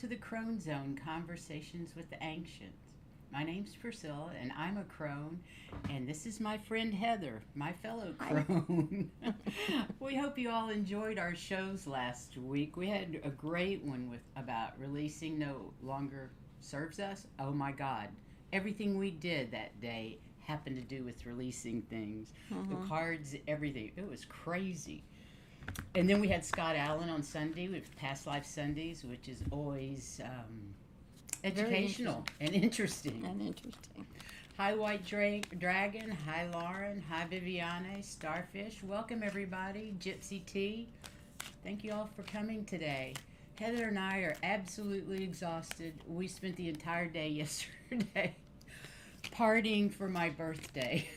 to the Crone Zone, Conversations with the Ancients. My name's Priscilla, and I'm a Crone, and this is my friend Heather, my fellow Crone. We hope you all enjoyed our shows last week. We had a great one about releasing no longer serves us. Oh my God. Everything we did that day happened to do with releasing things. The cards, everything. It was crazy. And then we had Scott Allen on Sunday with Past Life Sundays, which is always educational and interesting. Hi, White Dragon. Hi, Lauren. Hi, Viviane. Starfish. Welcome, everybody. Gypsy T. Thank you all for coming today. Heather and I are absolutely exhausted. We spent the entire day yesterday partying for my birthday.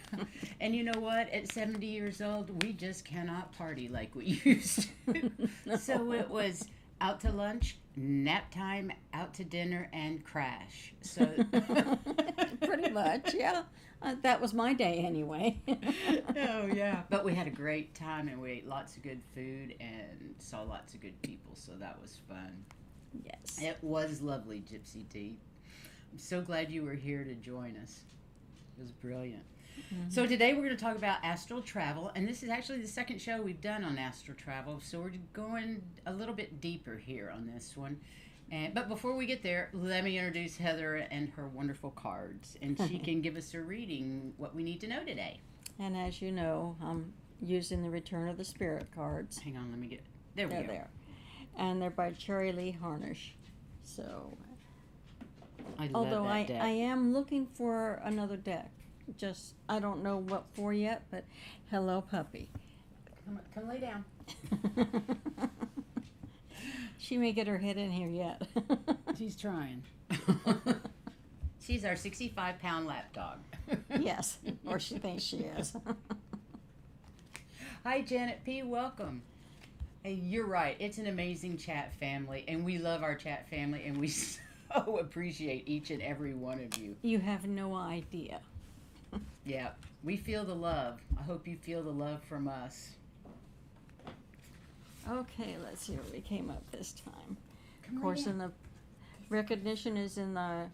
And you know what? At 70 years old, we just cannot party like we used to. No. So it was out to lunch, nap time, out to dinner, and crash. So pretty much, yeah. That was my day anyway. Oh, yeah. But we had a great time, and we ate lots of good food and saw lots of good people, so that was fun. Yes. It was lovely, Gypsy T. I'm so glad you were here to join us. It was brilliant. So today we're going to talk about astral travel, and this is actually the second show we've done on astral travel, so we're going a little bit deeper here on this one. But before we get there, let me introduce Heather and her wonderful cards, and she can give us a reading, what we need to know today. And as you know, I'm using the Return of the Spirit cards. Hang on, let me get... There we go. There. And they're by Cherry Lee Harnish. So... Although I am looking for another deck. Just, I don't know what for yet, but hello, puppy. Come lay down. She may get her head in here yet. She's trying. She's our 65-pound lap dog. Yes, or she thinks she is. Hi, Janet P. Welcome. Hey, you're right. It's an amazing chat family, and we love our chat family, and we so appreciate each and every one of you. You have no idea. Yeah, we feel the love. I hope you feel the love from us. Okay, let's see what we came up this time. Come of course, right in the recognition is in the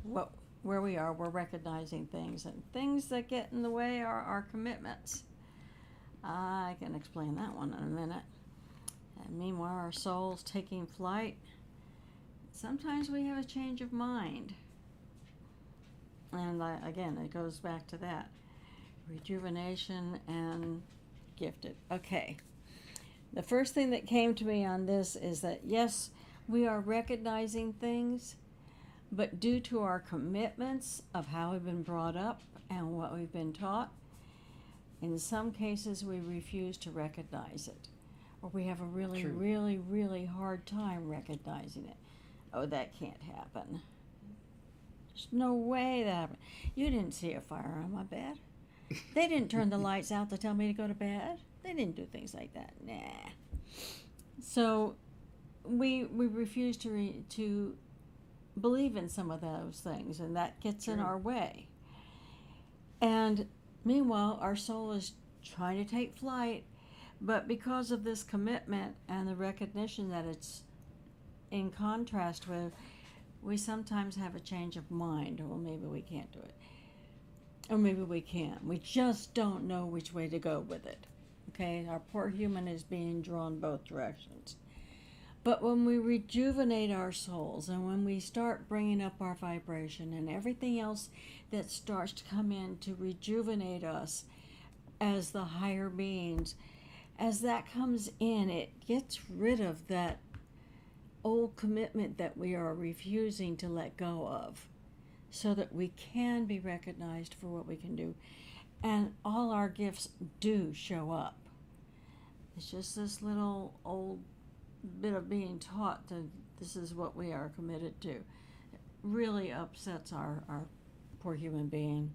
where we are. We're recognizing things, and things that get in the way are our commitments. I can explain that one in a minute. And meanwhile, our soul's taking flight. Sometimes we have a change of mind. And again, it goes back to that. Rejuvenation and gifted. Okay. The first thing that came to me on this is that, yes, we are recognizing things, but due to our commitments of how we've been brought up and what we've been taught, in some cases we refuse to recognize it. Or we have a really, really, really hard time recognizing it. Oh, that can't happen. There's no way that happened. You didn't see a fire on my bed. They didn't turn the lights out to tell me to go to bed. They didn't do things like that. Nah. So we refuse to believe in some of those things, and that gets in our way. And meanwhile, our soul is trying to take flight, but because of this commitment and the recognition that it's in contrast with, we sometimes have a change of mind. Well, maybe we can't do it. Or maybe we can. We just don't know which way to go with it. Okay? Our poor human is being drawn both directions. But when we rejuvenate our souls and when we start bringing up our vibration and everything else that starts to come in to rejuvenate us as the higher beings, as that comes in, it gets rid of that old commitment that we are refusing to let go of, so that we can be recognized for what we can do. And all our gifts do show up. It's just this little old bit of being taught that this is what we are committed to. It really upsets our poor human being.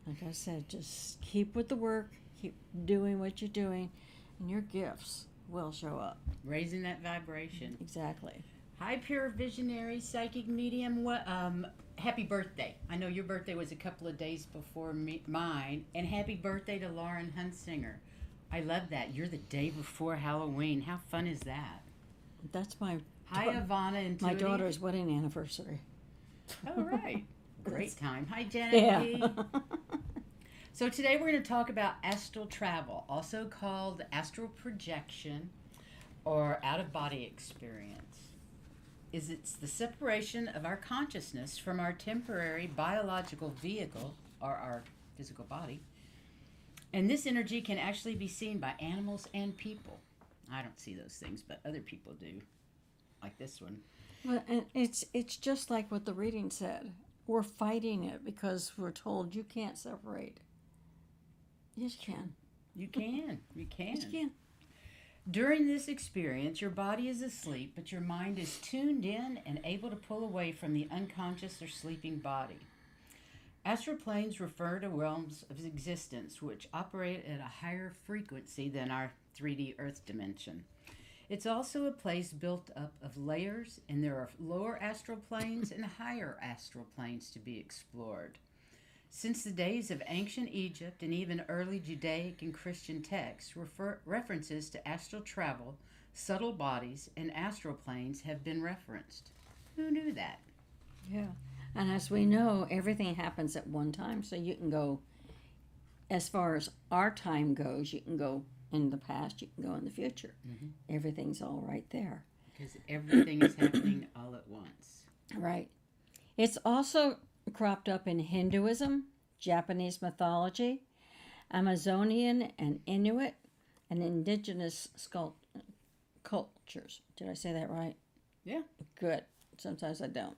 Like I said, just keep with the work, keep doing what you're doing, and your gifts will show up. Raising that vibration. Exactly. Hi, pure visionary psychic medium. Happy birthday. I know your birthday was a couple of days before mine. And happy birthday to Lauren Hunsinger. I love that. You're the day before Halloween. How fun is that? That's my Hi, Ivana. Intuitive. My daughter's wedding anniversary. Oh, right. Great time. Hi, Janet Yeah. P. So today we're going to talk about astral travel, also called astral projection or out-of-body experience. It's the separation of our consciousness from our temporary biological vehicle, or our physical body. And this energy can actually be seen by animals and people. I don't see those things, but other people do, like this one. Well, and it's just like what the reading said. We're fighting it because we're told you can't separate. Yes, you can. You can. You can. Yes, you can. During this experience, your body is asleep, but your mind is tuned in and able to pull away from the unconscious or sleeping body. Astral planes refer to realms of existence which operate at a higher frequency than our 3D Earth dimension. It's also a place built up of layers, and there are lower astral planes and higher astral planes to be explored. Since the days of ancient Egypt and even early Judaic and Christian texts, references to astral travel, subtle bodies, and astral planes have been referenced. Who knew that? Yeah. And as we know, everything happens at one time. So you can go, as far as our time goes, you can go in the past, you can go in the future. Mm-hmm. Everything's all right there. Because everything is happening all at once. Right. It's also cropped up in Hinduism, Japanese mythology, Amazonian and Inuit, and indigenous cultures. Did I say that right? Yeah. Good. Sometimes I don't.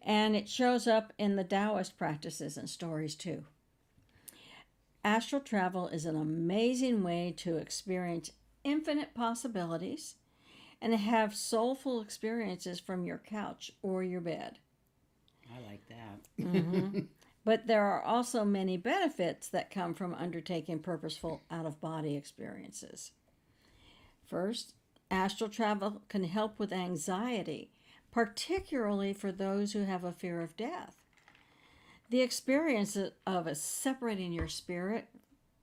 And it shows up in the Taoist practices and stories too. Astral travel is an amazing way to experience infinite possibilities and have soulful experiences from your couch or your bed. I like that. Mm-hmm. But there are also many benefits that come from undertaking purposeful out-of-body experiences. First, astral travel can help with anxiety, particularly for those who have a fear of death. The experience of separating your spirit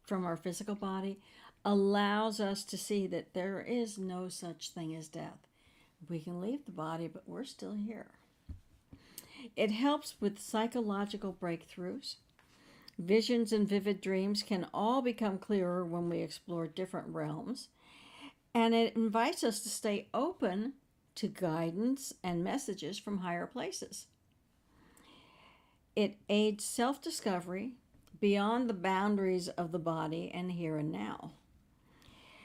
from our physical body allows us to see that there is no such thing as death. We can leave the body, but we're still here. It helps with psychological breakthroughs. Visions and vivid dreams can all become clearer when we explore different realms. And it invites us to stay open to guidance and messages from higher places. It aids self-discovery beyond the boundaries of the body and here and now.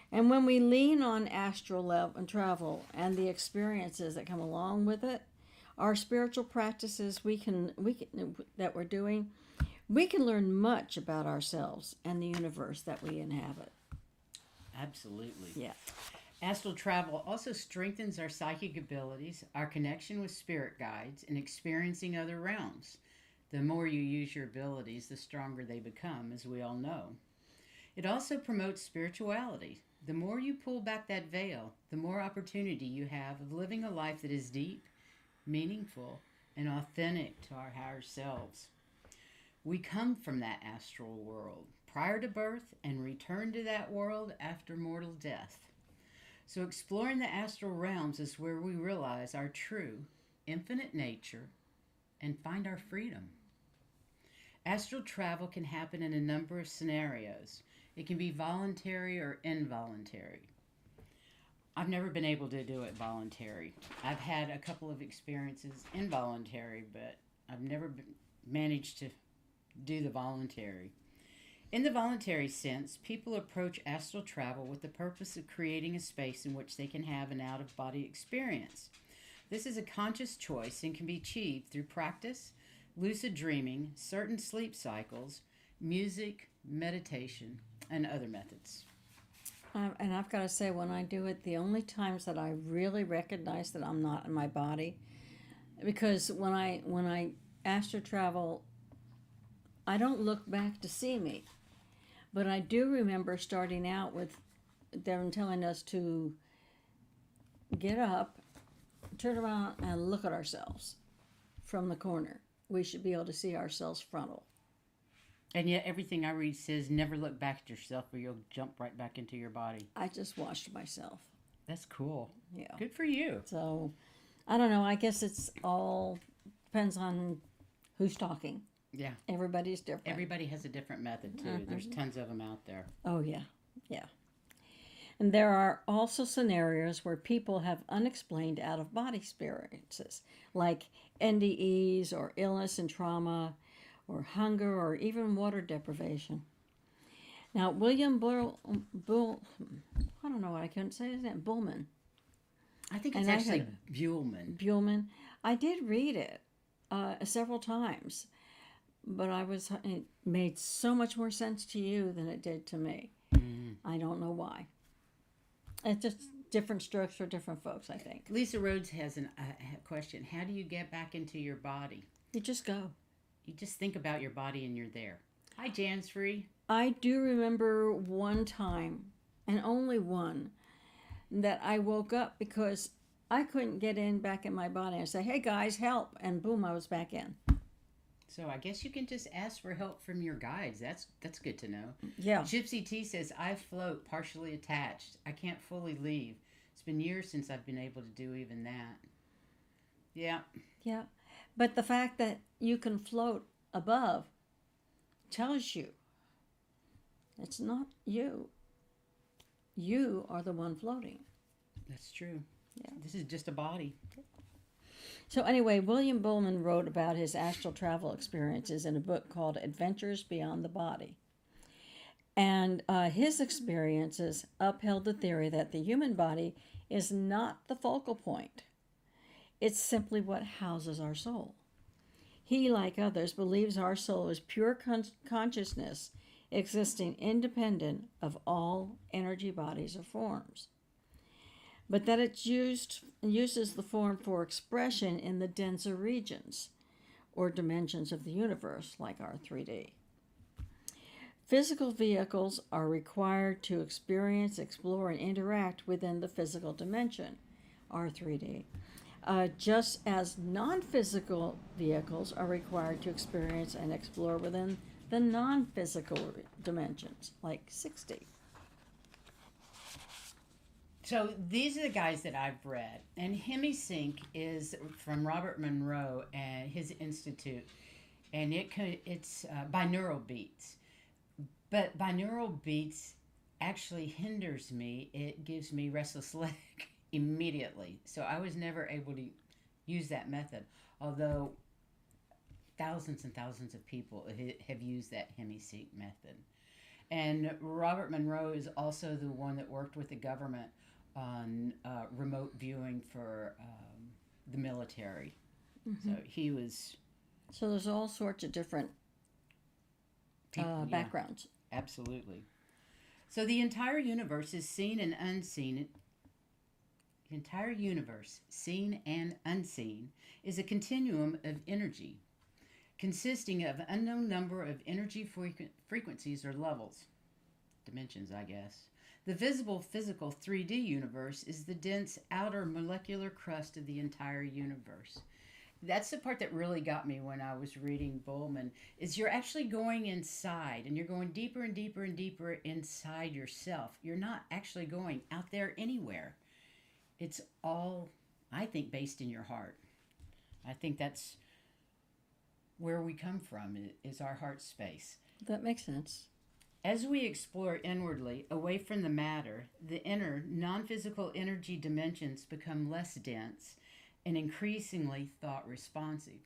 And when we lean on astral travel and the experiences that come along with it, our spiritual practices that we're doing, we can learn much about ourselves and the universe that we inhabit. Absolutely. Yeah. Astral travel also strengthens our psychic abilities, our connection with spirit guides, and experiencing other realms. The more you use your abilities, the stronger they become, as we all know. It also promotes spirituality. The more you pull back that veil, the more opportunity you have of living a life that is deep, meaningful, and authentic to our higher selves. We come from that astral world prior to birth and return to that world after mortal death. So exploring the astral realms is where we realize our true, infinite nature and find our freedom. Astral travel can happen in a number of scenarios. It can be voluntary or involuntary. I've never been able to do it voluntary. I've had a couple of experiences involuntary, but I've never managed to do the voluntary. In the voluntary sense, people approach astral travel with the purpose of creating a space in which they can have an out-of-body experience. This is a conscious choice and can be achieved through practice, lucid dreaming, certain sleep cycles, music, meditation, and other methods. And I've got to say, when I do it, the only times that I really recognize that I'm not in my body, because when I astral travel, I don't look back to see me, but I do remember starting out with them telling us to get up, turn around, and look at ourselves from the corner. We should be able to see ourselves frontal. And yet everything I read says never look back at yourself or you'll jump right back into your body. I just watched myself. That's cool. Yeah. Good for you. So I don't know. I guess it's all depends on who's talking. Yeah. Everybody's different. Everybody has a different method too. There's tons of them out there. Oh, yeah. Yeah. And there are also scenarios where people have unexplained out of body experiences, like NDEs or illness and trauma or hunger or even water deprivation. Now, William I don't know what I couldn't say his name, Bullman. I think it's And I actually had- Buellman. Buellman. I did read it several times, but it made so much more sense to you than it did to me. I don't know why. It's just different strokes for different folks, I think. Lisa Rhodes has a question. How do you get back into your body? You just go. You just think about your body and you're there. Hi, Jansfree. I do remember one time, and only one, that I woke up because I couldn't get back in my body. I said, "Hey guys, help!" And boom, I was back in. So I guess you can just ask for help from your guides. That's good to know. Yeah. Gypsy T says, I float partially attached. I can't fully leave. It's been years since I've been able to do even that. Yeah. Yeah. But the fact that you can float above tells you it's not you. You are the one floating. That's true. Yeah. This is just a body. So anyway, William Bullman wrote about his astral travel experiences in a book called Adventures Beyond the Body. And his experiences upheld the theory that the human body is not the focal point. It's simply what houses our soul. He, like others, believes our soul is pure consciousness existing independent of all energy bodies or forms, but that it uses the form for expression in the denser regions or dimensions of the universe, like our 3D. Physical vehicles are required to experience, explore, and interact within the physical dimension, our 3D, just as non-physical vehicles are required to experience and explore within the non-physical dimensions, like 6D. So these are the guys that I've read. And HemiSync is from Robert Monroe and his institute. And it's binaural beats. But binaural beats actually hinders me. It gives me restless leg immediately. So I was never able to use that method. Although thousands and thousands of people have used that HemiSync method. And Robert Monroe is also the one that worked with the government on remote viewing for the military. So he was... So there's all sorts of different backgrounds. Yeah, absolutely. So the entire universe is seen and unseen. The entire universe, seen and unseen, is a continuum of energy consisting of an unknown number of energy frequencies or levels. Dimensions, I guess. The visible physical 3D universe is the dense outer molecular crust of the entire universe. That's the part that really got me when I was reading Bullman, is you're actually going inside, and you're going deeper and deeper and deeper inside yourself. You're not actually going out there anywhere. It's all, I think, based in your heart. I think that's where we come from, is our heart space. That makes sense. As we explore inwardly, away from the matter, the inner, non-physical energy dimensions become less dense and increasingly thought-responsive.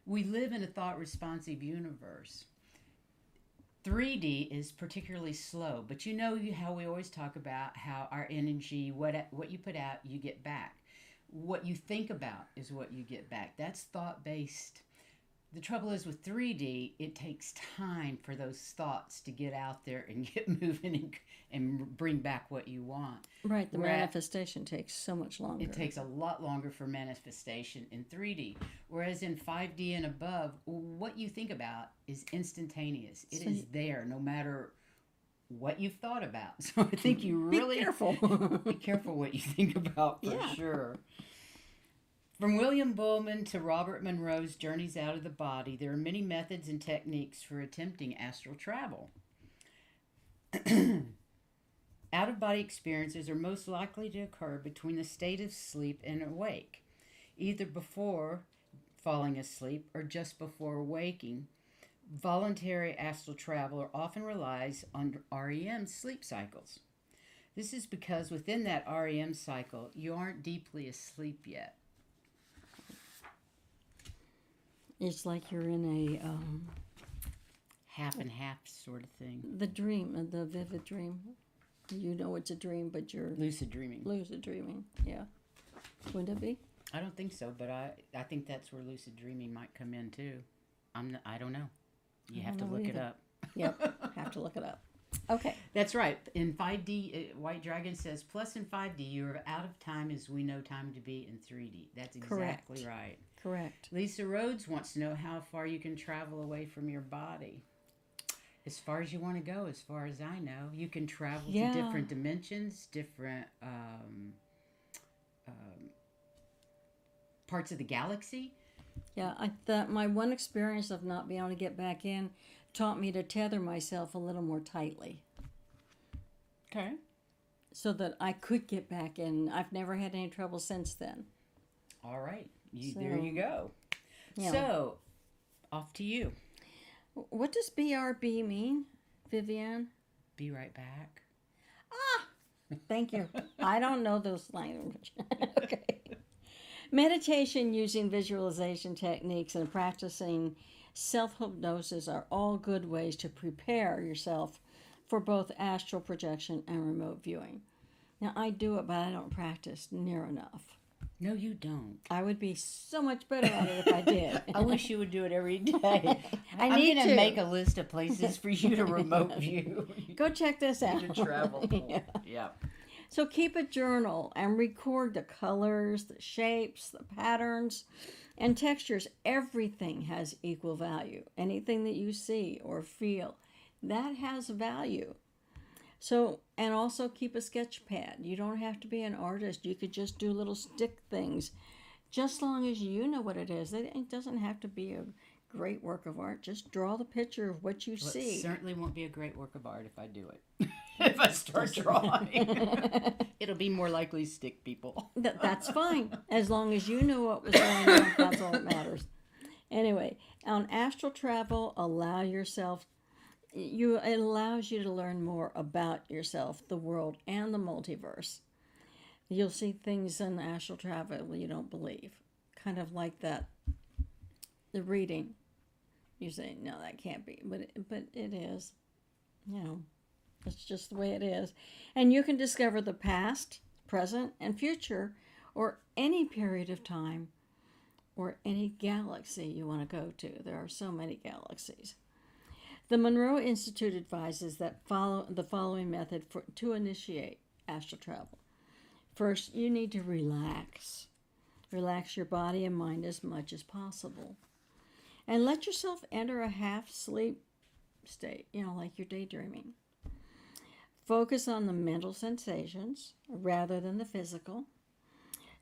We live in a thought-responsive universe. 3D is particularly slow, but you know how we always talk about how our energy, what you put out, you get back. What you think about is what you get back. That's thought-based. The trouble is with 3D, it takes time for those thoughts to get out there and get moving and bring back what you want. Right, the manifestation takes so much longer. It takes a lot longer for manifestation in 3D. Whereas in 5D and above, what you think about is instantaneous. It is there no matter what you've thought about. So I think you really... Be careful. Be careful what you think about, for sure. From William Bullman to Robert Monroe's Journeys Out of the Body, there are many methods and techniques for attempting astral travel. Out-of-body experiences are most likely to occur between the state of sleep and awake. either before falling asleep or just before waking. Voluntary astral travel often relies on REM sleep cycles. This is because within that REM cycle, you aren't deeply asleep yet. It's like you're in a Half and half sort of thing. the dream, the vivid dream. You know it's a dream, but you're Lucid dreaming. lucid dreaming. Yeah, wouldn't it be? I don't think so, but I think that's where lucid dreaming might come in too. I don't know. You have to don't know look it either. up. Yep, have to look it up. Okay. That's right. In 5D, White Dragon says, plus in 5D, you are out of time as we know time to be in 3D. That's exactly right. Correct. Lisa Rhodes wants to know how far you can travel away from your body. As far as you want to go, as far as I know. You can travel to different dimensions, different parts of the galaxy. Yeah, I thought my one experience of not being able to get back in taught me to tether myself a little more tightly Okay. so that I could get back in. I've never had any trouble since then. All right. There you go. Yeah. So, off to you. What does BRB mean, Vivian? Be right back. Thank you. I don't know those language. Okay. Meditation using visualization techniques and practicing self-hypnosis are all good ways to prepare yourself for both astral projection and remote viewing. Now, I do it, but I don't practice near enough. No, you don't. I would be so much better at it if I did. I wish you would do it every day. I I'm need going to. make a list of places for you to remote view. Go check this out. to travel for. Yeah. Yeah. So keep a journal and record the colors, the shapes, the patterns, and textures. Everything has equal value. Anything that you see or feel, that has value. So, and also keep a sketch pad. You don't have to be an artist. You could just do little stick things, just long as you know what it is. It doesn't have to be a great work of art. Just draw the picture of what you see. It certainly won't be a great work of art if I do it. If I start drawing. It'll be more likely stick people. That's fine, as long as you know what was going on. That's all that matters. Anyway, on astral travel, it allows you to learn more about yourself, the world, and the multiverse. You'll see things in astral travel you don't believe, kind of like that. The reading, you say, no, that can't be, but it is. You know, it's just the way it is. And you can discover the past, present, and future, or any period of time, or any galaxy you want to go to. There are so many galaxies. The Monroe Institute advises that the following method to initiate astral travel. First, you need to relax. Relax your body and mind as much as possible. And let yourself enter a half-sleep state, like you're daydreaming. Focus on the mental sensations rather than the physical.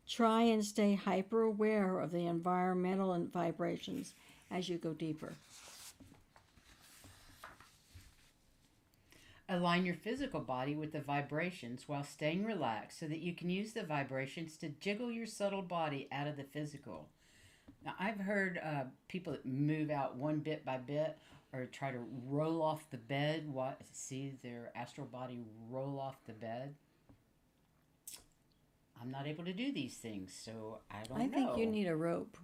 Try and stay hyper-aware of the environmental and vibrations as you go deeper. Align your physical body with the vibrations while staying relaxed so that you can use the vibrations to jiggle your subtle body out of the physical. Now, I've heard people that move out one bit by bit or try to roll off the bed, see their astral body roll off the bed. I'm not able to do these things, so I don't know. I think you need a rope.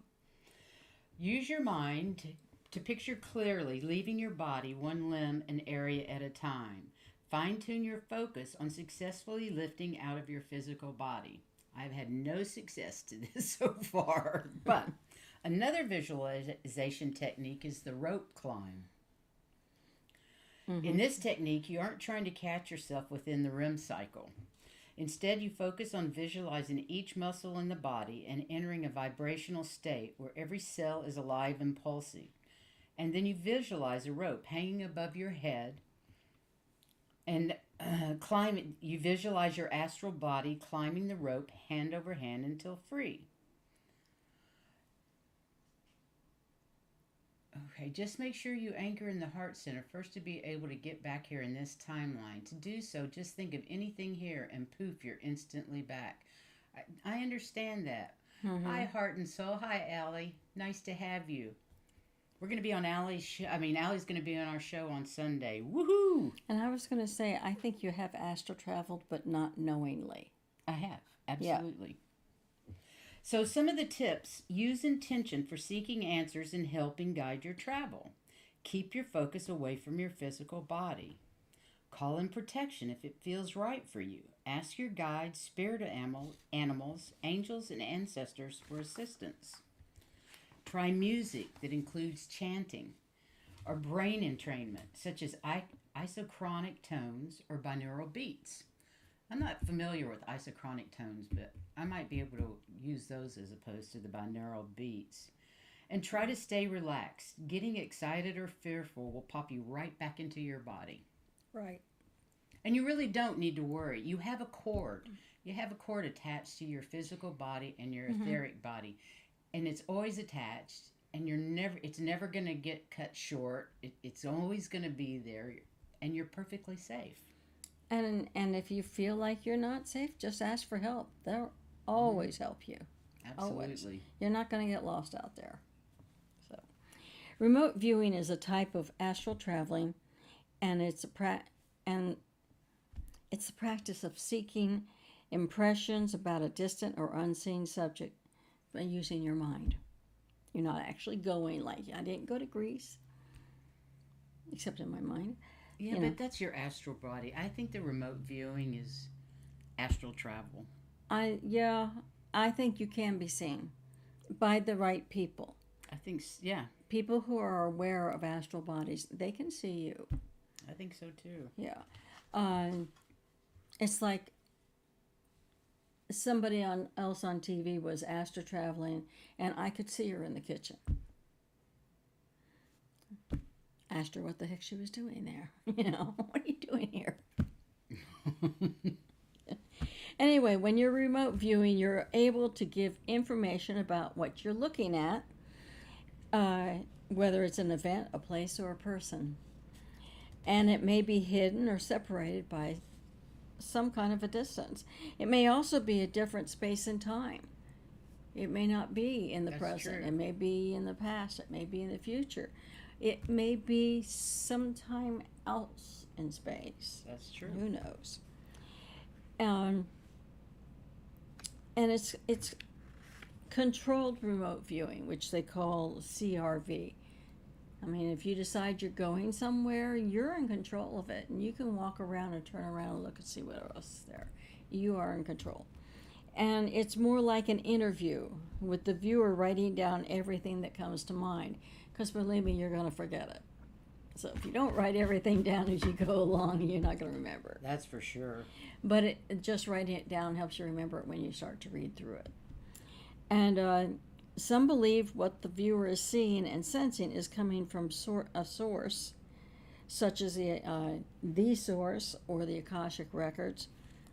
Use your mind to picture clearly, leaving your body one limb and area at a time. Fine-tune your focus on successfully lifting out of your physical body. I've had no success to this so far, but another visualization technique is the rope climb. Mm-hmm. In this technique, you aren't trying to catch yourself within the REM cycle. Instead, you focus on visualizing each muscle in the body and entering a vibrational state where every cell is alive and pulsing. And then you visualize a rope hanging above your head and you visualize your astral body climbing the rope hand over hand until free. Okay, just make sure you anchor in the heart center first to be able to get back here in this timeline. To do so, just think of anything here and poof, you're instantly back. I understand that. Hi, Heart and Soul. Hi, Allie. Nice to have you. We're going to be on Allie's show. Allie's going to be on our show on Sunday. Woohoo! And I was going to say, I think you have astral traveled, but not knowingly. I have. Absolutely. Yeah. So, some of the tips: use intention for seeking answers and helping guide your travel. Keep your focus away from your physical body. Call in protection if it feels right for you. Ask your guides, spirit animals, angels, and ancestors for assistance. Try music that includes chanting or brain entrainment, such as isochronic tones or binaural beats. I'm not familiar with isochronic tones, but I might be able to use those as opposed to the binaural beats. And try to stay relaxed. Getting excited or fearful will pop you right back into your body. Right. And you really don't need to worry. You have a cord. You have a cord attached to your physical body and your etheric body. And it's always attached. And it's never going to get cut short. It's always going to be there. And you're perfectly safe. And if you feel like you're not safe, just ask for help. They'll always help you. Absolutely. Always. You're not going to get lost out there. So, remote viewing is a type of astral traveling, and it's a practice of seeking impressions about a distant or unseen subject by using your mind. You're not actually going, like, I didn't go to Greece, except in my mind. Yeah, but that's your astral body. I think the remote viewing is astral travel. I think you can be seen by the right people. I think, yeah. People who are aware of astral bodies, they can see you. I think so too. Yeah. It's like somebody else on TV was astral traveling, and I could see her in the kitchen. Asked her what the heck she was doing there. What are you doing here? Anyway, when you're remote viewing, you're able to give information about what you're looking at, whether it's an event, a place, or a person. And it may be hidden or separated by some kind of a distance. It may also be a different space and time. It may not be in the present. True. It may be in the past. It may be in the future. It may be sometime else in space. That's true. Who knows? And it's controlled remote viewing, which they call CRV. I mean, if you decide you're going somewhere, you're in control of it, and you can walk around and turn around and look and see what else is there. You are in control. And it's more like an interview with the viewer writing down everything that comes to mind, because believe me, you're going to forget it. So if you don't write everything down as you go along, you're not going to remember. That's for sure. But just writing it down helps you remember it when you start to read through it. And some believe what the viewer is seeing and sensing is coming from a source, such as the source or the Akashic records,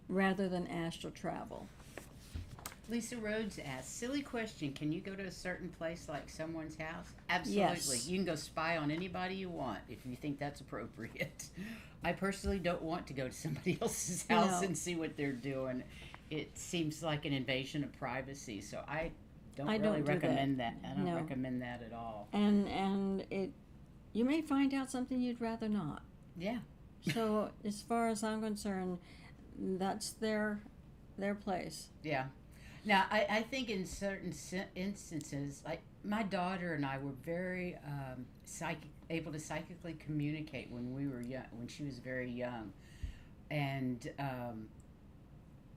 rather than astral travel. Lisa Rhodes asks, silly question, can you go to a certain place like someone's house? Absolutely. Yes. You can go spy on anybody you want if you think that's appropriate. I personally don't want to go to somebody else's house and see what they're doing. It seems like an invasion of privacy, so I don't recommend that. I don't recommend that at all. And you may find out something you'd rather not. Yeah. So as far as I'm concerned, that's their place. Yeah. Now, I think in certain instances, like my daughter and I were very able to psychically communicate when we were young, when she was very young. And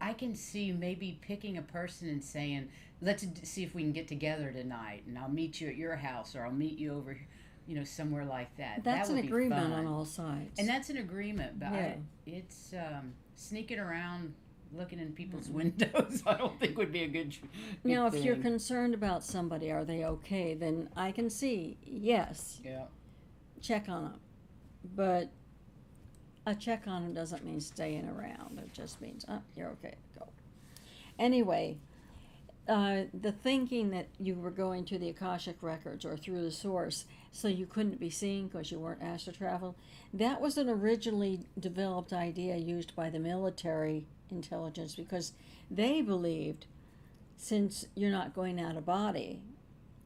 I can see maybe picking a person and saying, let's see if we can get together tonight, and I'll meet you at your house, or I'll meet you over, somewhere like that. That's an agreement on all sides. And that's an agreement, but yeah. It's sneaking around, looking in people's windows, I don't think would be a good Now, thing. If you're concerned about somebody, are they okay, then I can see, yes. Yeah. Check on them. But a check on them doesn't mean staying around. It just means, you're okay, go. Anyway, the thinking that you were going to the Akashic records or through the source so you couldn't be seen because you weren't asked to travel, that was an originally developed idea used by the military intelligence because they believed since you're not going out of body,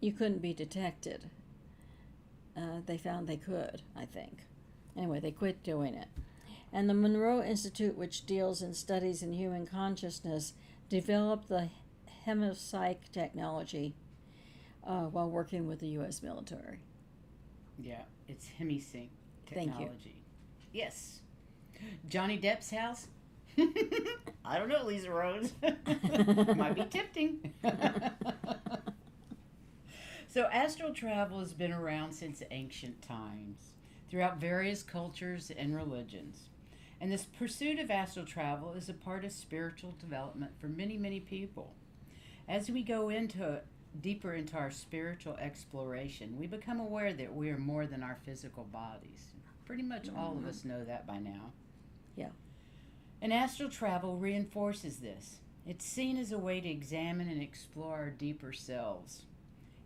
you couldn't be detected. They found they could, I think. Anyway, they quit doing it. And the Monroe Institute, which deals in studies in human consciousness, developed the hemopsych technology while working with the U.S. military. Yeah, it's hemisync Thank you. technology. Yes. Johnny Depp's house? I don't know, Lisa Rose. Might be tempting. So astral travel has been around since ancient times, throughout various cultures and religions. And this pursuit of astral travel is a part of spiritual development for many, many people. As we go deeper into our spiritual exploration, we become aware that we are more than our physical bodies. Pretty much all of us know that by now. Yeah. And astral travel reinforces this. It's seen as a way to examine and explore our deeper selves.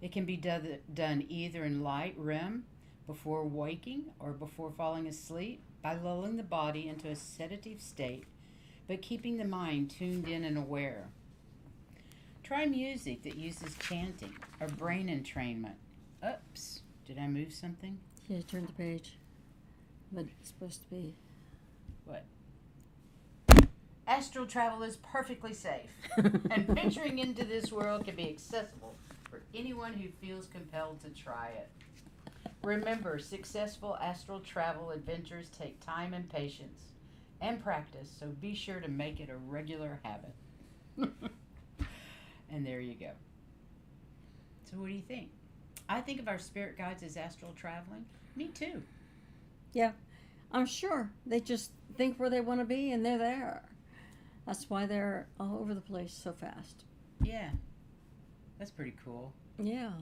It can be done either in light REM, before waking or before falling asleep, by lulling the body into a sedative state, but keeping the mind tuned in and aware. Try music that uses chanting or brain entrainment. Oops, did I move something? Yeah, turn the page. But it's supposed to be... What? Astral travel is perfectly safe, and venturing into this world can be accessible for anyone who feels compelled to try it. Remember, successful astral travel adventures take time and patience and practice, so be sure to make it a regular habit. And there you go. So what do you think? I think of our spirit guides as astral traveling. Me too. Yeah, I'm sure. They just think where they want to be and they're there. That's why they're all over the place so fast. Yeah. That's pretty cool. Yeah.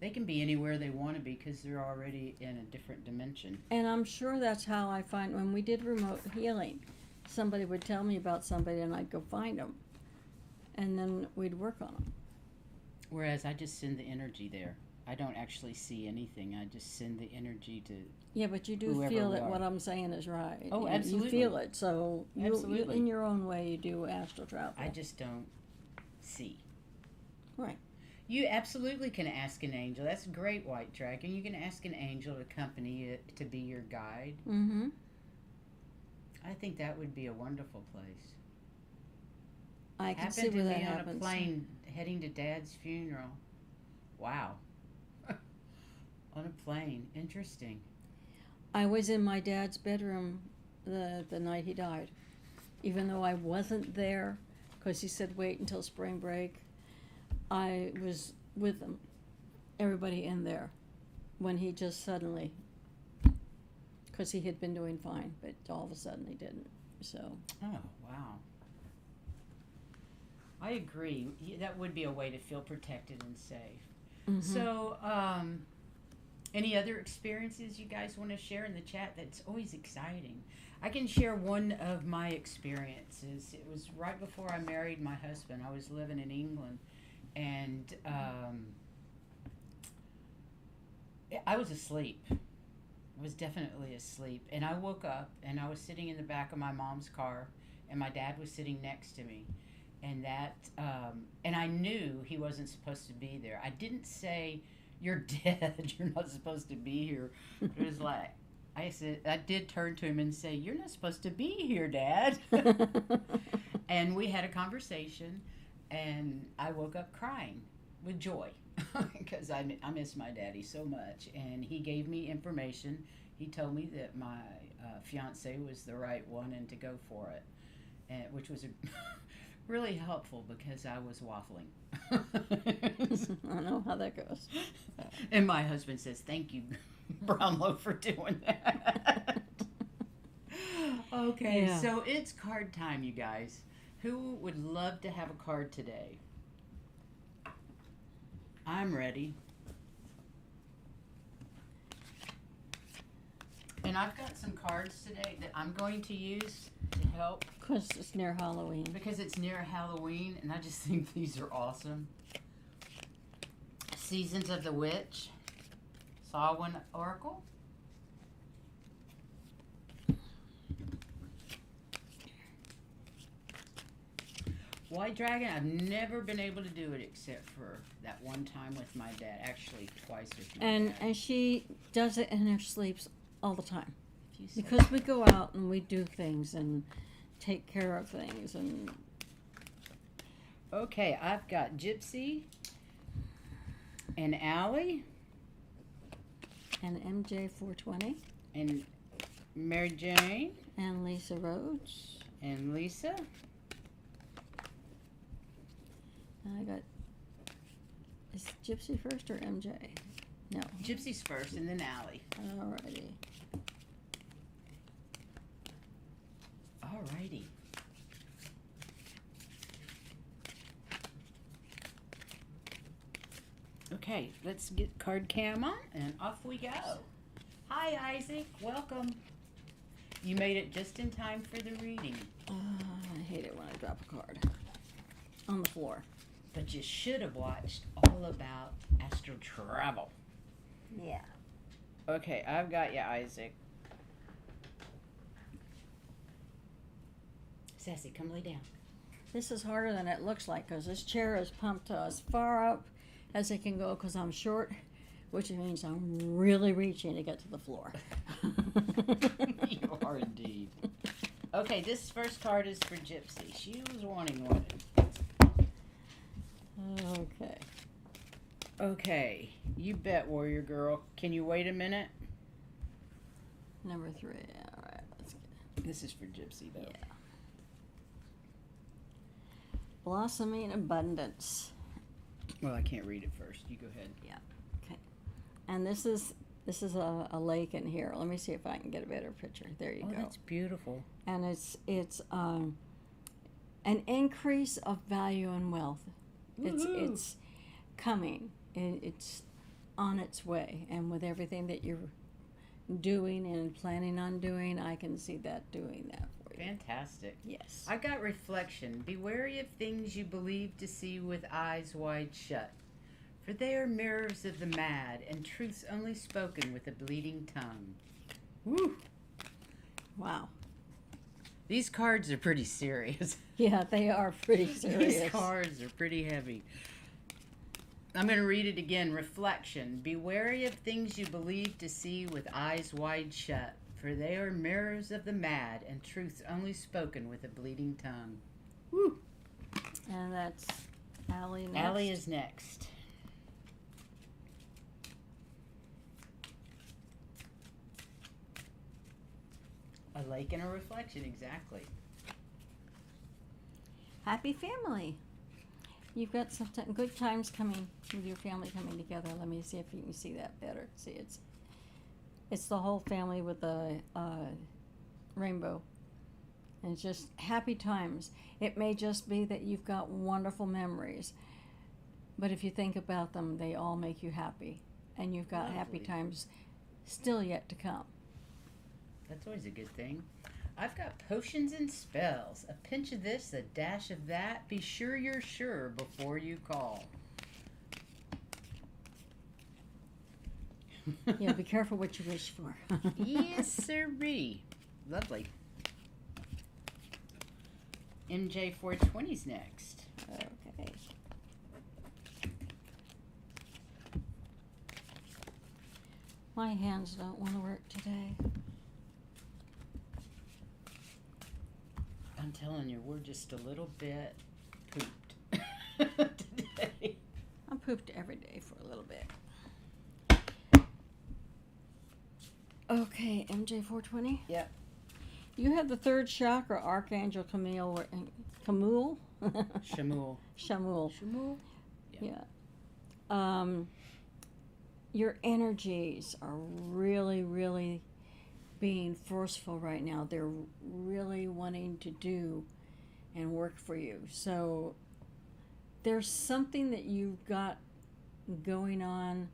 They can be anywhere they want to be because they're already in a different dimension. And I'm sure that's how I find when we did remote healing. Somebody would tell me about somebody and I'd go find them. And then we'd work on them. Whereas I just send the energy there. I don't actually see anything. I just send the energy to... Yeah, but you do whoever feel we that are. what I'm saying is right. Oh, You absolutely. feel it. So you, Absolutely. in your own way, you do astral travel. I just don't see. Right. You absolutely can ask an angel. That's great, White Dragon. You can ask an angel to accompany you, to be your guide. Mm-hmm. I think that would be a wonderful place. I can see Happened to where that me on happens. a plane heading to Dad's funeral. Wow. On a plane. Interesting. I was in my dad's bedroom the night he died. Even though I wasn't there, because he said wait until spring break, I was with them, everybody in there, when he just suddenly, because he had been doing fine, but all of a sudden he didn't. So. Oh, wow. I agree. That would be a way to feel protected and safe. Mm-hmm. So, any other experiences you guys want to share in the chat? That's always exciting. I can share one of my experiences. It was right before I married my husband. I was living in England, and I was asleep. I was definitely asleep. And I woke up, and I was sitting in the back of my mom's car, and my dad was sitting next to me. And and I knew he wasn't supposed to be there. I didn't say, "You're dead. You're not supposed to be here." It was like, I did turn to him and say, "You're not supposed to be here, Dad." And we had a conversation, and I woke up crying with joy because I miss my daddy so much. And he gave me information. He told me that my fiance was the right one and to go for it, and which was really helpful because I was waffling. I don't know how that goes. And my husband says, "Thank you, Brownlow, for doing that." Okay, Yeah. so it's card time, you guys. Who would love to have a card today? I'm ready. And I've got some cards today that I'm going to use to help Because it's near Halloween. because it's near Halloween, and I just think these are awesome. Seasons of the Witch, Samhain Oracle, White dragon, I've never been able to do it except for that one time with my dad. Actually, twice with my dad. And she does it in her sleeps all the time. If you say Because so. we go out and we do things and take care of things. And Okay, I've got Gypsy and Allie and MJ 420 and Mary Jane and Lisa Rhodes. and Lisa. And I got, is Gypsy first or MJ? No. Gypsy's first and then Allie. Alrighty. Alrighty. Okay, let's get card cam on and off we go. Hi Isaac, welcome. You made it just in time for the reading, I hate it when I drop a card on the floor. but you should have watched all about Astral Travel. Yeah. Okay, I've got you, Isaac. Sassy, come lay down. This is harder than it looks like because this chair is pumped as far up as it can go because I'm short, which means I'm really reaching to get to the floor. You are indeed. Okay, this first card is for Gypsy. She was wanting one. Okay. Okay, you bet, Warrior Girl. Can you wait a minute? Number 3. All right, let's get This is for Gypsy, though. yeah. Blossoming abundance. Well, I can't read it first. You go ahead. And this is a lake in here. Let me see if I can get a better picture. There you Oh, go. that's beautiful. And it's an increase of value and wealth. Woohoo. It's coming. It's on its way. And with everything that you're doing and planning on doing, I can see that doing that for you. Fantastic. Yes. I got reflection. Be wary of things you believe to see with eyes wide shut. For they are mirrors of the mad, and truths only spoken with a bleeding tongue. Woo! Wow. These cards are pretty serious. Yeah, they are pretty serious. These cards are pretty heavy. I'm going to read it again. Reflection. Be wary of things you believe to see with eyes wide shut, for they are mirrors of the mad, and truths only spoken with a bleeding tongue. Woo! And that's Allie next. Allie is next. A lake and a reflection, exactly. Happy family. You've got some good times coming with your family coming together. Let me see if you can see that better. See, it's the whole family with the rainbow. And it's just happy times. It may just be that you've got wonderful memories, but if you think about them, they all make you happy. And you've got happy Lovely. times still yet to come. That's always a good thing. I've got potions and spells. A pinch of this, a dash of that. Be sure you're sure before you call. Yeah, be careful what you wish for. Yes, sirree. Lovely. MJ 420's next. Okay. My hands don't want to work today. I'm telling you, we're just a little bit pooped today. I'm pooped every day for a little bit. Okay, MJ 420. Yep. You have the third chakra, Archangel Camille, Camille, Shamul. Shamul. Shamul? Yeah. Your energies are really, really being forceful right now. They're really wanting to do and work for you. So there's something that you've got going on,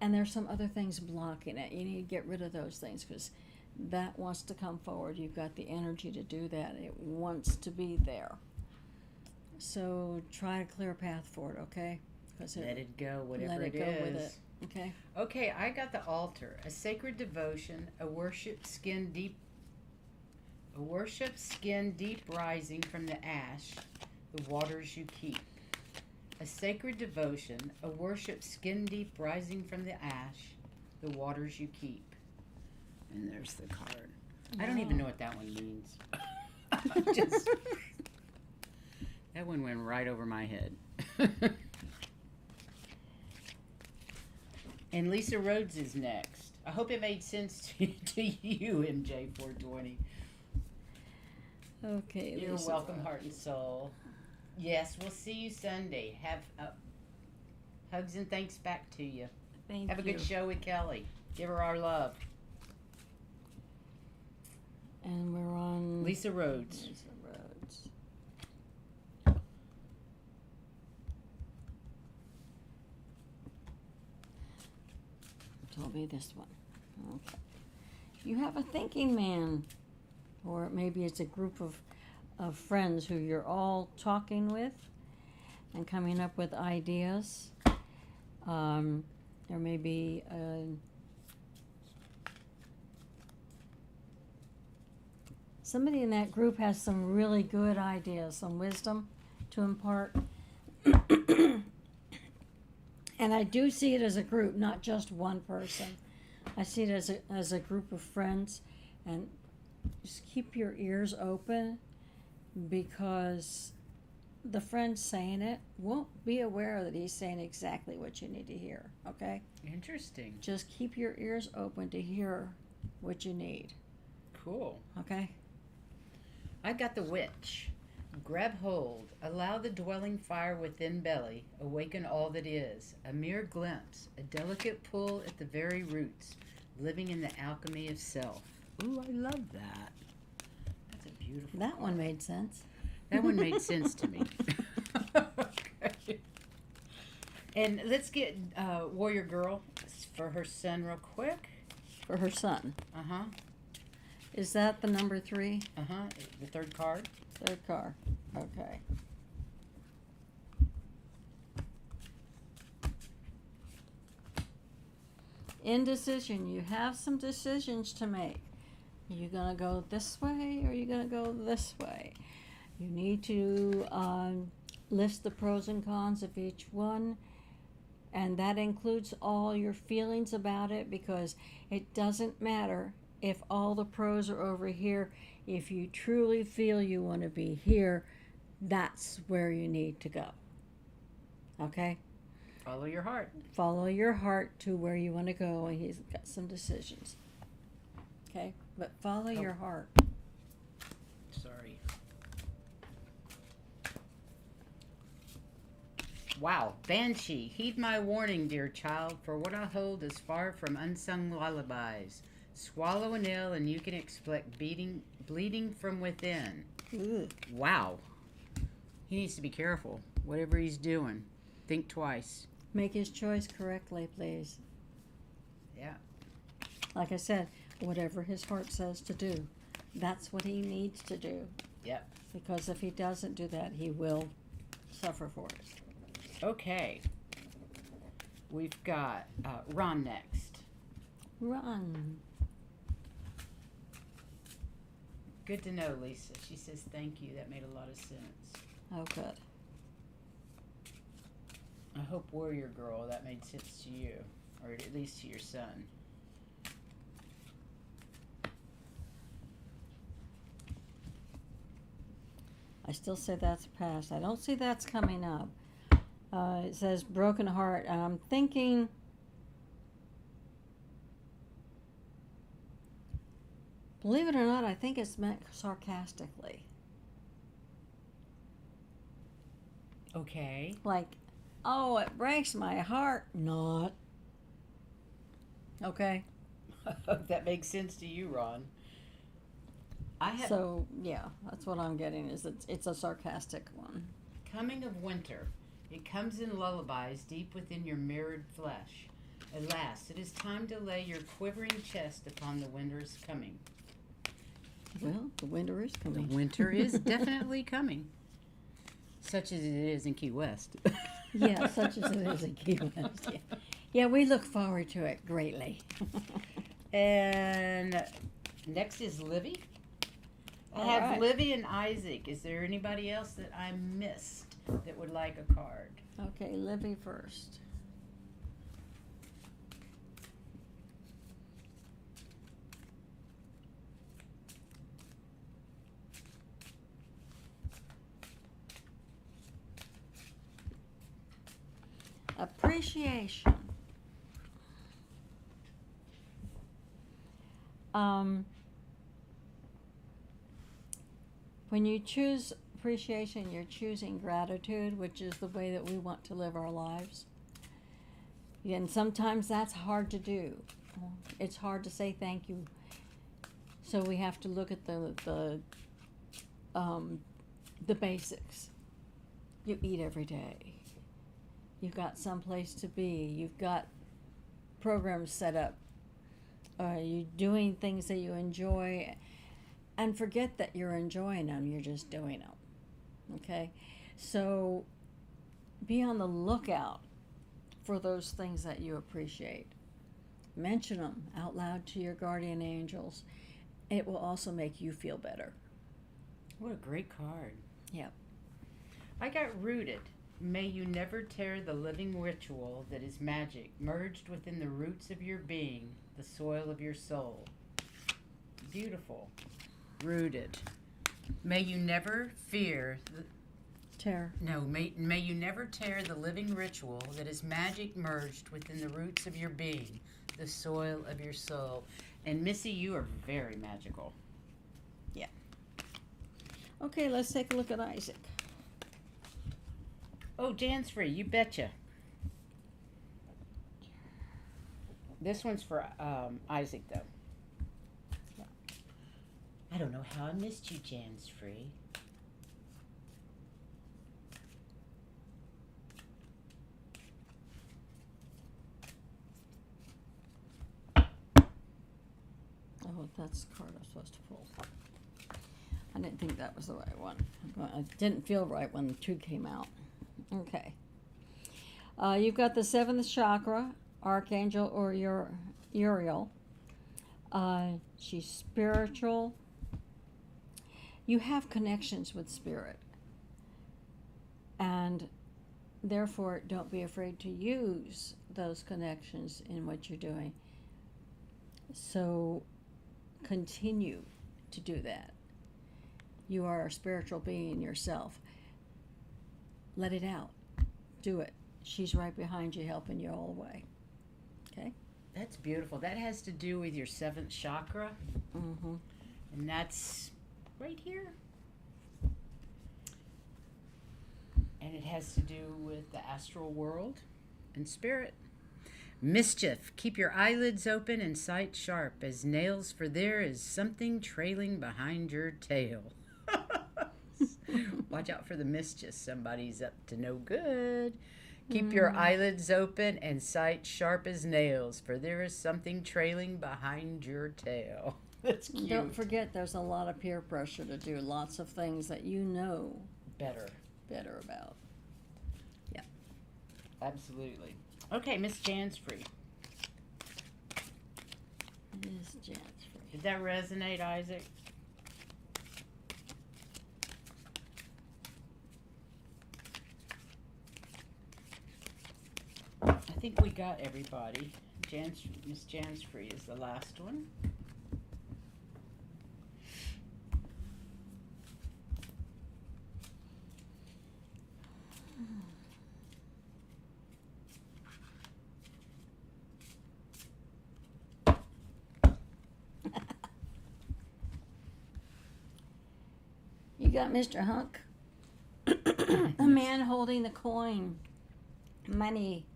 and there's some other things blocking it. You need to get rid of those things because that wants to come forward. You've got the energy to do that. It wants to be there. So try to clear a path for it, okay? Let it go, whatever let it it go is. with it. Okay. Okay, I got the altar, a sacred devotion, a worship skin deep A worship skin deep rising from the ash, the waters you keep. A sacred devotion, a worship skin deep rising from the ash, the waters you keep. And there's the card. I don't even know what that one means. Just, that one went right over my head. And Lisa Rhodes is next. I hope it made sense to you, MJ420. Okay, You're Lisa welcome, Rhodes. heart and soul. Yes, we'll see you Sunday. Have hugs and thanks back to you. Thank Have a you. good show with Kelly. Give her our love. And we're on Lisa Rhodes. Lisa Rhodes. Told me this one. Okay. You have a thinking man, or maybe it's a group of friends who you're all talking with and coming up with ideas. There may be somebody in that group has some really good ideas, some wisdom to impart. And I do see it as a group, not just one person. I see it as a group of friends, and just keep your ears open, because the friend saying it won't be aware that he's saying exactly what you need to hear, okay? Interesting. Just keep your ears open to hear what you need, Cool. okay? I got the witch. Grab hold. Allow the dwelling fire within belly. Awaken all that is. A mere glimpse. A delicate pull at the very roots. Living in the alchemy of self. Ooh, I love that. That's a beautiful That one card. made sense. That one made sense to me. Okay. And let's get Warrior Girl for her son real quick. For her son. Uh-huh. Is that the number 3? Uh-huh. The third card. Third car. Okay. Indecision. You have some decisions to make. Are you going to go this way, or are you going to go this way? You need to list the pros and cons of each one, and that includes all your feelings about it, because it doesn't matter if all the pros are over here. If you truly feel you want to be here, that's where you need to go. Okay? Follow your heart. Follow your heart to where you want to go, and he's got some decisions. Okay? But follow your heart. Sorry. Wow. Banshee. Heed my warning, dear child, for what I hold is far from unsung lullabies. Swallow a nail and you can expect bleeding from within. Ooh. Wow. He needs to be careful. Whatever he's doing, think twice. Make his choice correctly, please. Yeah. Like I said, whatever his heart says to do, that's what he needs to do. Yep. Because if he doesn't do that, he will suffer for it. Okay. We've got Ron next. Run. Good to know, Lisa. She says thank you. That made a lot of sense. Oh, good. I hope Warrior Girl, that made sense to you. Or at least to your son. I still say that's past. I don't see that's coming up. It says broken heart, and I'm thinking, believe it or not, I think it's meant sarcastically. Okay. Like, oh, it breaks my heart. Not. Okay? That makes sense to you, Ron. I have So, yeah, that's what I'm getting, is it's a sarcastic one. coming of winter. It comes in lullabies deep within your mirrored flesh. Alas, it is time to lay your quivering chest upon the winter's coming. Well, the winter is The coming. winter is definitely coming. Such as it is in Key West. Yeah, such as it is in Key West. Yeah. Yeah, we look forward to it greatly. And next is Livy. I All have right. Livy and Isaac. Is there anybody else that I missed that would like a card? Okay, Livy first. Appreciation. When you choose appreciation, you're choosing gratitude, which is the way that we want to live our lives. And sometimes that's hard to do. It's hard to say thank you. So we have to look at the basics. You eat every day. You've got some place to be. You've got programs set up. You're doing things that you enjoy, and forget that you're enjoying them. You're just doing them. Okay? So be on the lookout for those things that you appreciate. Mention them out loud to your guardian angels. It will also make you feel better. What a great card. Yep. I got Rooted. May you never tear the living ritual that is magic, merged within the roots of your being, the soil of your soul. Beautiful. Rooted. May you never fear Tear. No, may you never tear the living ritual that is magic merged within the roots of your being, the soil of your soul. And Missy, you are very magical. Yeah. Okay, let's take a look at Isaac. Oh, Jan's free, you betcha. This one's for Isaac, though. Yeah. I don't know how I missed you, Jan's free. Oh, that's the card I'm supposed to pull. I didn't think that was the right one. It didn't feel right when the two came out. Okay. You've got the seventh chakra, Archangel or Uriel. She's spiritual. You have connections with spirit. And therefore, don't be afraid to use those connections in what you're doing. So continue to do that. You are a spiritual being yourself. Let it out. Do it. She's right behind you, helping you all the way. Okay? That's beautiful. That has to do with your seventh chakra. Mm-hmm. And that's right here. And it has to do with the astral world and spirit. Mischief. Keep your eyelids open and sight sharp as nails, for there is something trailing behind your tail. Watch out for the mischief. Somebody's up to no good. Keep your eyelids open and sight sharp as nails, for there is something trailing behind your tail. That's cute. Don't forget, there's a lot of peer pressure to do lots of things that you know better about. Yeah. Absolutely. Okay, Miss Jan's free. Miss Jan's free. Did that resonate, Isaac? I think we got everybody. Miss Jan's free is the last one. You got Mr. Hunk. A man holding the coin. Money.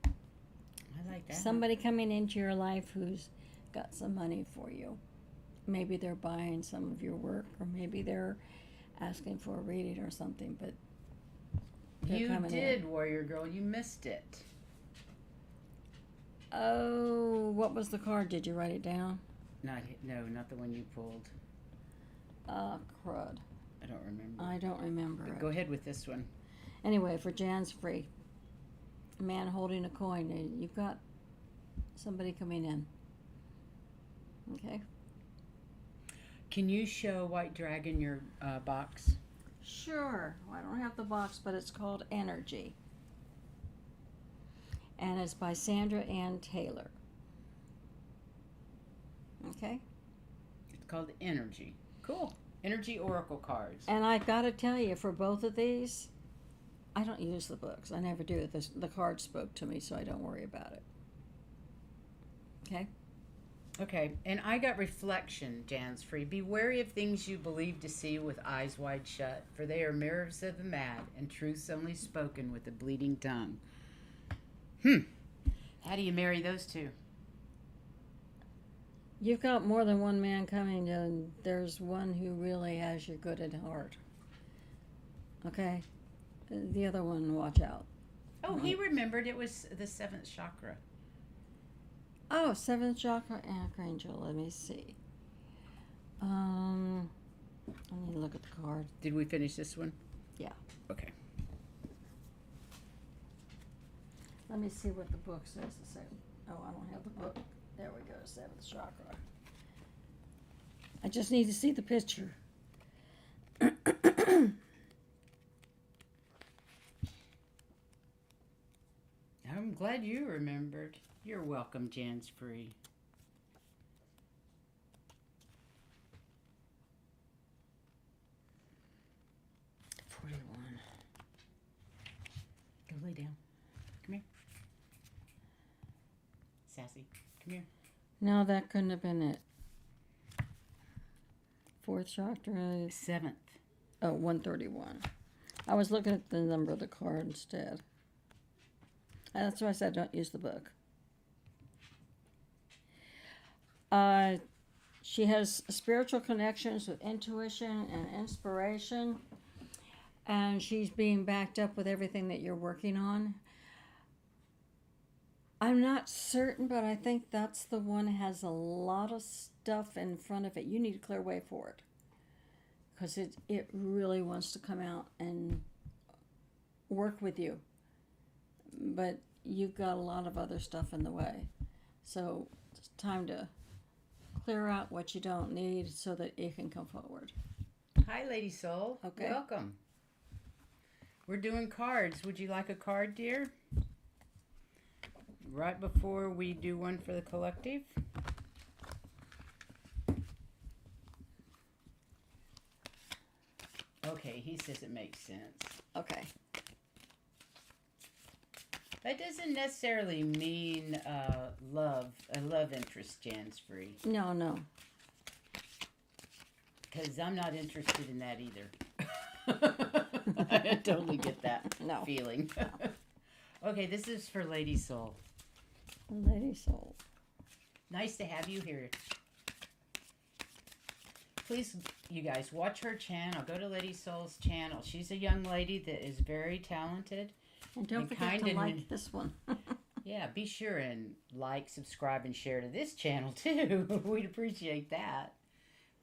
I like that. Somebody coming into your life who's got some money for you. Maybe they're buying some of your work, or maybe they're asking for a reading or something, but You did, in. Warrior Girl. You missed it. Oh, what was the card? Did you write it down? Not the one you pulled. Crud. I don't remember. I don't remember But it. go ahead with this one. Anyway, for Jan's free. A man holding a coin. You've got somebody coming in. Okay? Can you show White Dragon your box? Sure. Well, I don't have the box, but it's called Energy. And it's by Sandra Ann Taylor. Okay? It's called Energy. Cool. Energy Oracle cards. And I've got to tell you, for both of these, I don't use the books. I never do. The card spoke to me, so I don't worry about it. Okay? Okay, and I got reflection, Jansfree. Be wary of things you believe to see with eyes wide shut, for they are mirrors of the mad, and truths only spoken with a bleeding tongue. How do you marry those two? You've got more than one man coming, and there's one who really has your good at heart. Okay? The other one, watch out. Oh, he remembered it was the 7th chakra. Oh, 7th chakra archangel. Let me see. Let me look at the card. Did we finish this one? Yeah. Okay. Let me see what the book says. Oh, I don't have the book. There we go, 7th chakra. I just need to see the picture. I'm glad you remembered. You're welcome, Jansfree. Go lay down. Come here. Sassy, come here. No, that couldn't have been it. 4th chakra. 7th. Oh, 131. I was looking at the number of the card instead. And that's why I said don't use the book. She has spiritual connections with intuition and inspiration. And she's being backed up with everything that you're working on. I'm not certain, but I think that's the one that has a lot of stuff in front of it. You need a clear way for it. Because it really wants to come out and work with you. But you've got a lot of other stuff in the way. So it's time to clear out what you don't need so that it can come forward. Hi, Lady Soul. Okay. Welcome. We're doing cards. Would you like a card, dear? Right before we do one for the collective. Okay, he says it makes sense. Okay. That doesn't necessarily mean a love interest, Jansfree. No. Because I'm not interested in that either. I totally get that feeling. Okay, this is for Lady Soul. Lady Soul. Nice to have you here. Please, you guys, watch her channel. Go to Lady Soul's channel. She's a young lady that is very talented. And don't forget to like this one. Yeah, be sure and like, subscribe, and share to this channel, too. We'd appreciate that.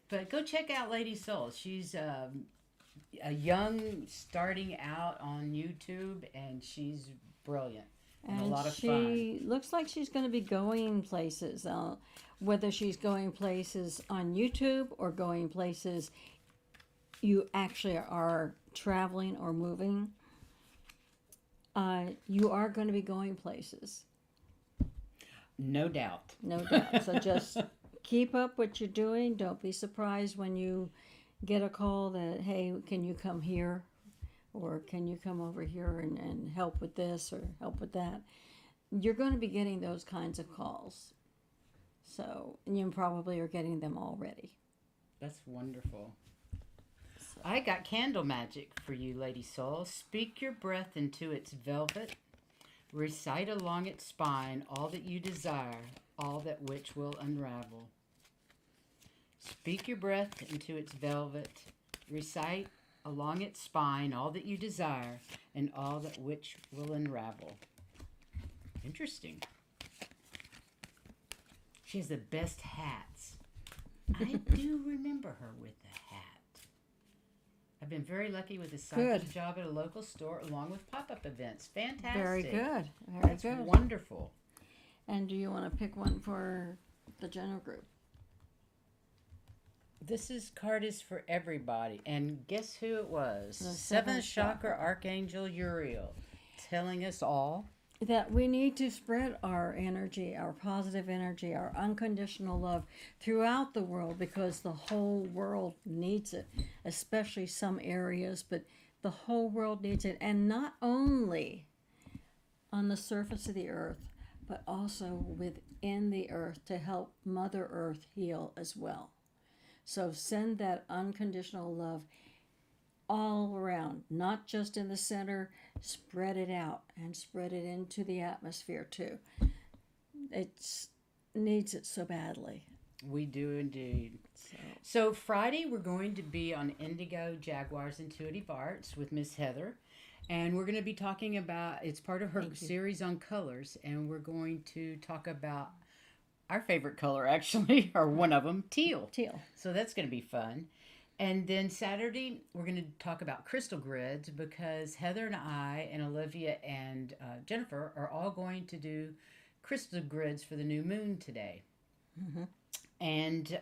But go check out Lady Soul. She's a young, starting out on YouTube, and she's brilliant. And a lot of fun. She looks like she's going to be going places. Whether she's going places on YouTube or going places you actually are traveling or moving, you are going to be going places. No doubt. No doubt. So just keep up what you're doing. Don't be surprised when you get a call that, hey, can you come here? Or can you come over here and help with this or help with that? You're going to be getting those kinds of calls. So, and you probably are getting them already. That's wonderful. So. I got candle magic for you, Lady Soul. Speak your breath into its velvet. Recite along its spine all that you desire, all that which will unravel. Speak your breath into its velvet. Recite along its spine all that you desire, and all that which will unravel. Interesting. She has the best hats. I do remember her with the hat. I've been very lucky with a psychic job at a local store along with pop-up events. Fantastic. Very good. That's wonderful. And do you want to pick one for the general group? This card is for everybody. And guess who it was? The Seventh seventh chakra chakra. Archangel Uriel, telling us all. That we need to spread our energy, our positive energy, our unconditional love throughout the world because the whole world needs it, especially some areas, but the whole world needs it. And not only on the surface of the earth, but also within the earth to help Mother Earth heal as well. So send that unconditional love all around, not just in the center. Spread it out and spread it into the atmosphere too. It needs it so badly. We do indeed. So Friday we're going to be on Indigo Jaguars Intuitive Arts with Miss Heather. And we're going to be talking about, it's part of her series on colors. And we're going to talk about our favorite color, actually, or one of them, teal. Teal. So that's going to be fun. And then Saturday, we're going to talk about crystal grids because Heather and I and Olivia and Jennifer are all going to do crystal grids for the new moon today. Mm-hmm. And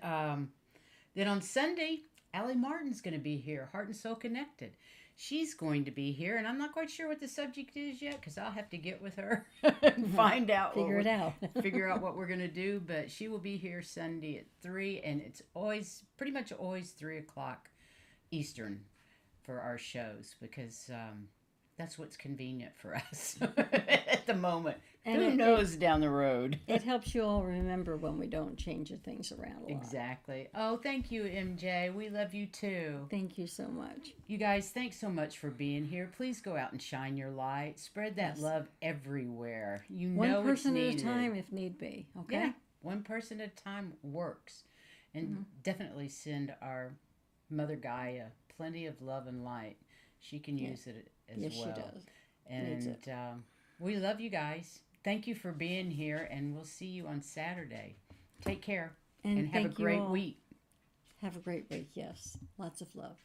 then on Sunday, Allie Martin's going to be here, Heart and Soul Connected. She's going to be here, and I'm not quite sure what the subject is yet because I'll have to get with her and find out. Figure out what we're going to do. But she will be here Sunday at 3, and it's pretty much always 3 o'clock Eastern for our shows because that's what's convenient for us at the moment. And who knows down the road? It helps you all remember when we don't change the things around a lot. Exactly. Oh, thank you, MJ. We love you too. Thank you so much. You guys, thanks so much for being here. Please go out and shine your light. Spread that love everywhere. You know one person it's at a time if need be. Okay? Yeah, one person at a time works. And definitely send our Mother Gaia plenty of love and light. She can use it as well. Yes, she does. And we love you guys. Thank you for being here, and we'll see you on Saturday. Take care, and have a great week. Have a great week, yes. Lots of love.